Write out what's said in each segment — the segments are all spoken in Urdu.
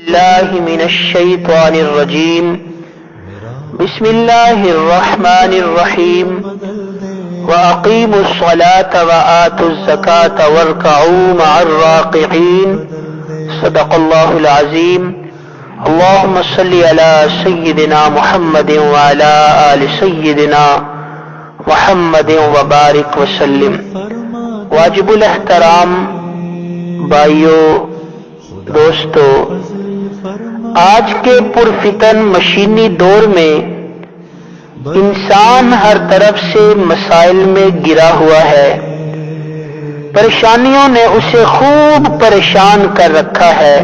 الله من الشيطان الرجيم بسم الله الرحمن الرحيم وأقيموا الصلاة وآتوا الزكاة واركعوا مع الراكعين صدق الله العظيم اللهم صل على سيدنا محمد وعلى آل سيدنا محمد وبارك وسلم. واجب الاحترام بھائیو دوستو، آج کے پرفتن مشینی دور میں انسان ہر طرف سے مسائل میں گرا ہوا ہے. پریشانیوں نے اسے خوب پریشان کر رکھا ہے.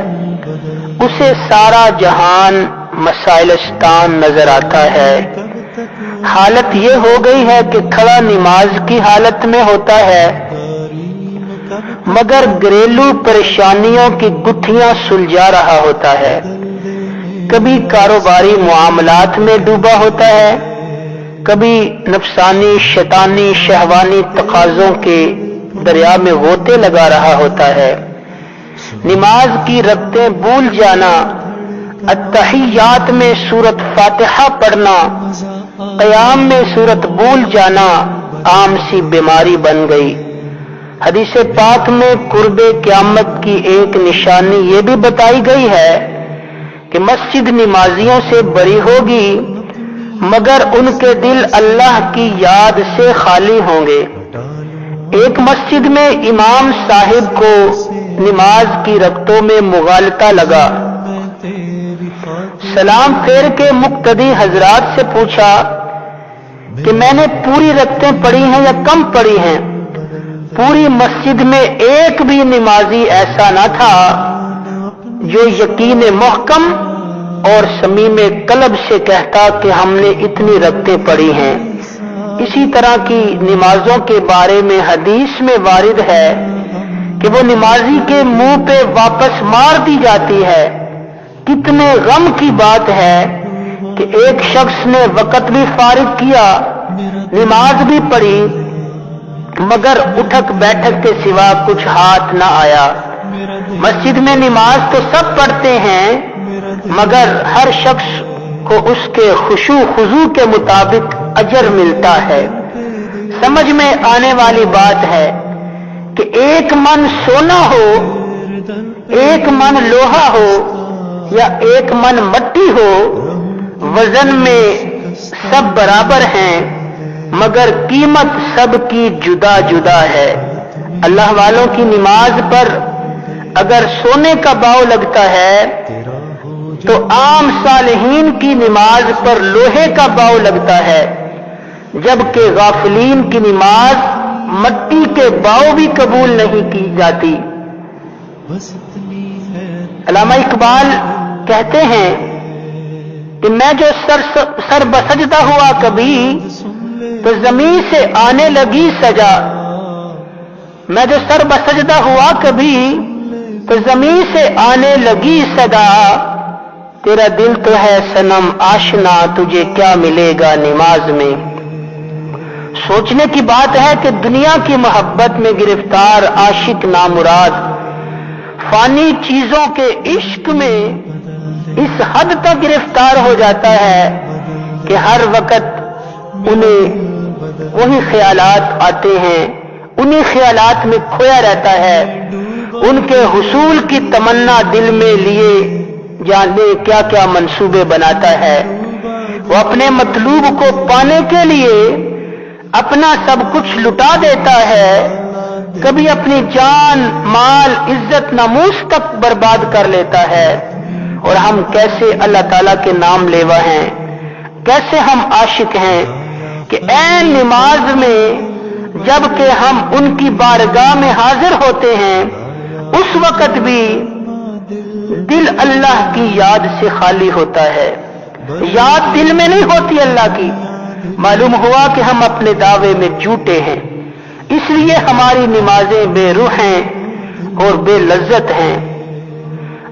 اسے سارا جہان مسائلستان نظر آتا ہے. حالت یہ ہو گئی ہے کہ کھڑا نماز کی حالت میں ہوتا ہے مگر گھریلو پریشانیوں کی گتھیاں سلجھا رہا ہوتا ہے. کبھی کاروباری معاملات میں ڈوبا ہوتا ہے، کبھی نفسانی شیطانی شہوانی تقاضوں کے دریا میں غوطے لگا رہا ہوتا ہے. نماز کی رکعتیں بھول جانا، التحیات میں سورۃ فاتحہ پڑھنا، قیام میں سورت بھول جانا عام سی بیماری بن گئی. حدیث پاک میں قرب قیامت کی ایک نشانی یہ بھی بتائی گئی ہے کہ مسجد نمازیوں سے بری ہوگی مگر ان کے دل اللہ کی یاد سے خالی ہوں گے. ایک مسجد میں امام صاحب کو نماز کی رکعتوں میں مغالطہ لگا. سلام پھیر کے مقتدی حضرات سے پوچھا کہ میں نے پوری رکعتیں پڑھی ہیں یا کم پڑھی ہیں؟ پوری مسجد میں ایک بھی نمازی ایسا نہ تھا جو یقین محکم اور صمیم قلب سے کہتا کہ ہم نے اتنی رکعتیں پڑھی ہیں. اسی طرح کی نمازوں کے بارے میں حدیث میں وارد ہے کہ وہ نمازی کے منہ پہ واپس مار دی جاتی ہے. کتنے غم کی بات ہے کہ ایک شخص نے وقت بھی فارغ کیا، نماز بھی پڑھی مگر اٹھک بیٹھک کے سوا کچھ ہاتھ نہ آیا. مسجد میں نماز تو سب پڑھتے ہیں مگر ہر شخص کو اس کے خشوع خضوع کے مطابق اجر ملتا ہے. سمجھ میں آنے والی بات ہے کہ ایک من سونا ہو، ایک من لوہا ہو یا ایک من مٹی ہو، وزن میں سب برابر ہیں مگر قیمت سب کی جدا جدا ہے. اللہ والوں کی نماز پر اگر سونے کا باؤ لگتا ہے تو عام صالحین کی نماز پر لوہے کا باؤ لگتا ہے، جبکہ غافلین کی نماز مٹی کے باؤ بھی قبول نہیں کی جاتی. علامہ اقبال کہتے ہیں کہ میں جو سر بسجدہ ہوا کبھی تو زمین سے آنے لگی سجا. میں جو سر بسجدہ ہوا کبھی تو زمین سے آنے لگی صدا. تیرا دل تو ہے صنم آشنا، تجھے کیا ملے گا نماز میں. سوچنے کی بات ہے کہ دنیا کی محبت میں گرفتار عاشق نامراد فانی چیزوں کے عشق میں اس حد تک گرفتار ہو جاتا ہے کہ ہر وقت انہیں وہی خیالات آتے ہیں، انہی خیالات میں کھویا رہتا ہے. ان کے حصول کی تمنا دل میں لیے جانے کیا کیا منصوبے بناتا ہے. وہ اپنے مطلوب کو پانے کے لیے اپنا سب کچھ لٹا دیتا ہے، کبھی اپنی جان مال عزت ناموس تک برباد کر لیتا ہے. اور ہم کیسے اللہ تعالیٰ کے نام لیوا ہیں، کیسے ہم عاشق ہیں کہ عین نماز میں جب کہ ہم ان کی بارگاہ میں حاضر ہوتے ہیں اس وقت بھی دل اللہ کی یاد سے خالی ہوتا ہے. یاد دل میں نہیں ہوتی اللہ کی. معلوم ہوا کہ ہم اپنے دعوے میں جھوٹے ہیں، اس لیے ہماری نمازیں بے روح ہیں اور بے لذت ہیں.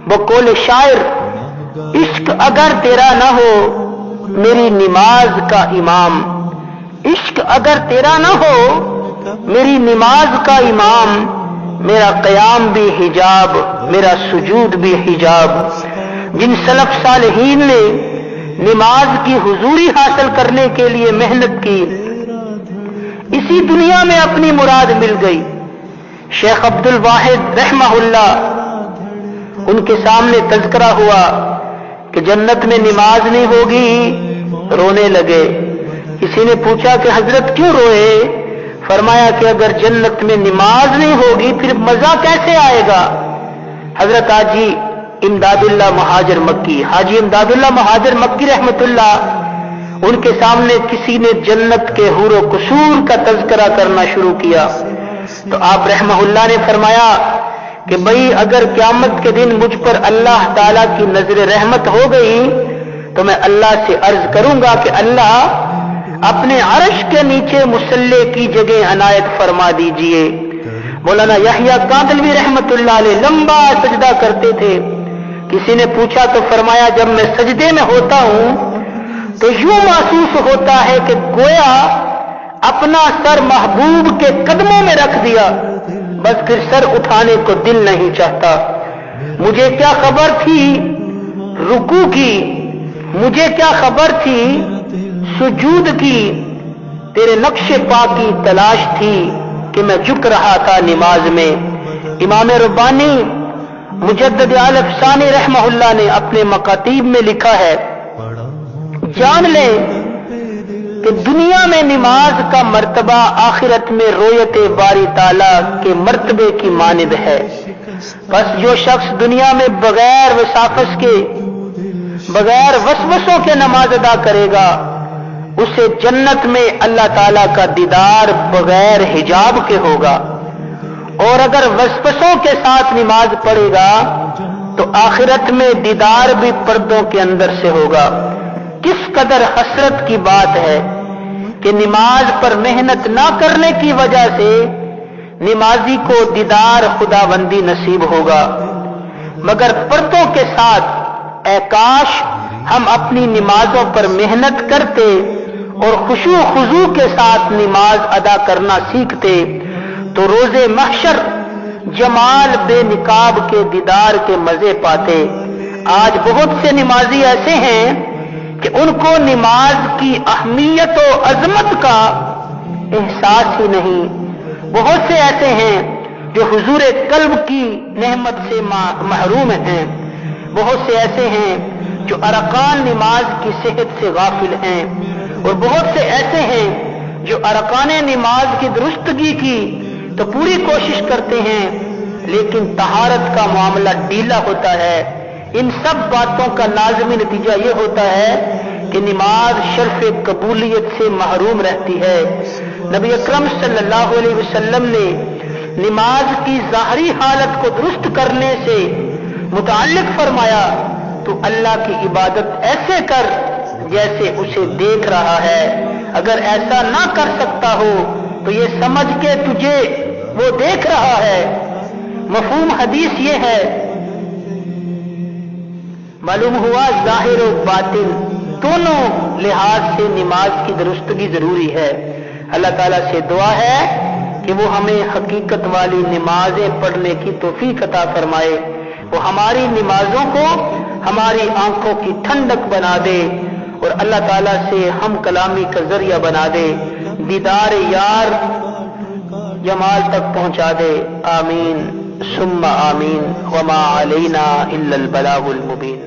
بقول شاعر، عشق اگر تیرا نہ ہو میری نماز کا امام، عشق اگر تیرا نہ ہو میری نماز کا امام، میرا قیام بھی حجاب، میرا سجود بھی حجاب، جن سلف صالحین نے نماز کی حضوری حاصل کرنے کے لیے محنت کی، اسی دنیا میں اپنی مراد مل گئی۔ شیخ عبد الواحد رحمہ اللہ، ان کے سامنے تذکرہ ہوا کہ جنت میں نماز نہیں ہوگی، رونے لگے۔ کسی نے پوچھا کہ حضرت کیوں روئے؟ فرمایا کہ اگر جنت میں نماز نہیں ہوگی پھر مزہ کیسے آئے گا؟ حضرت حاجی امداد اللہ مہاجر مکی، حاجی امداد اللہ مہاجر مکی رحمت اللہ، ان کے سامنے کسی نے جنت کے حور و قصور کا تذکرہ کرنا شروع کیا تو آپ رحمہ اللہ نے فرمایا کہ بھئی اگر قیامت کے دن مجھ پر اللہ تعالیٰ کی نظر رحمت ہو گئی تو میں اللہ سے عرض کروں گا کہ اللہ اپنے عرش کے نیچے مصلی کی جگہ عنایت فرما دیجئے۔ مولانا یحییٰ کاندلوی رحمت اللہ علیہ لمبا سجدہ کرتے تھے۔ کسی نے پوچھا تو فرمایا جب میں سجدے میں ہوتا ہوں تو یوں محسوس ہوتا ہے کہ گویا اپنا سر محبوب کے قدموں میں رکھ دیا، بس پھر سر اٹھانے کو دل نہیں چاہتا۔ مجھے کیا خبر تھی رکوع کی، مجھے کیا خبر تھی سجود کی، تیرے نقش پا کی تلاش تھی کہ میں جھک رہا تھا نماز میں۔ امام ربانی مجدد عالم ثانی رحمہ اللہ نے اپنے مکاتیب میں لکھا ہے، جان لیں کہ دنیا میں نماز کا مرتبہ آخرت میں رویت باری تعالیٰ کے مرتبے کی مانند ہے۔ بس جو شخص دنیا میں بغیر وسافس کے، بغیر وسوسوں کے نماز ادا کرے گا، اسے جنت میں اللہ تعالیٰ کا دیدار بغیر حجاب کے ہوگا، اور اگر وسوسوں کے ساتھ نماز پڑھے گا تو آخرت میں دیدار بھی پردوں کے اندر سے ہوگا۔ کس قدر حسرت کی بات ہے کہ نماز پر محنت نہ کرنے کی وجہ سے نمازی کو دیدار خداوندی نصیب ہوگا، مگر پردوں کے ساتھ اے کاش ہم اپنی نمازوں پر محنت کرتے اور خشوع و خضوع کے ساتھ نماز ادا کرنا سیکھتے تو روز محشر جمال بے نقاب کے دیدار کے مزے پاتے۔ آج بہت سے نمازی ایسے ہیں کہ ان کو نماز کی اہمیت و عظمت کا احساس ہی نہیں۔ بہت سے ایسے ہیں جو حضور قلب کی نعمت سے محروم ہیں، بہت سے ایسے ہیں جو ارکان نماز کی صحت سے غافل ہیں، اور بہت سے ایسے ہیں جو ارکان نماز کی درستگی کی تو پوری کوشش کرتے ہیں لیکن طہارت کا معاملہ ڈھیلا ہوتا ہے۔ ان سب باتوں کا لازمی نتیجہ یہ ہوتا ہے کہ نماز شرف قبولیت سے محروم رہتی ہے۔ نبی اکرم صلی اللہ علیہ وسلم نے نماز کی ظاہری حالت کو درست کرنے سے متعلق فرمایا تو اللہ کی عبادت ایسے کر جیسے اسے دیکھ رہا ہے، اگر ایسا نہ کر سکتا ہو تو یہ سمجھ کے تجھے وہ دیکھ رہا ہے۔ مفہوم حدیث یہ ہے، معلوم ہوا ظاہر و باطن دونوں لحاظ سے نماز کی درستگی ضروری ہے۔ اللہ تعالیٰ سے دعا ہے کہ وہ ہمیں حقیقت والی نمازیں پڑھنے کی توفیق عطا فرمائے، وہ ہماری نمازوں کو ہماری آنکھوں کی ٹھنڈک بنا دے اور اللہ تعالیٰ سے ہم کلامی کا ذریعہ بنا دے، دیدار یار جمال تک پہنچا دے۔ آمین ثم آمین، وما علینا الا البلاغ المبین۔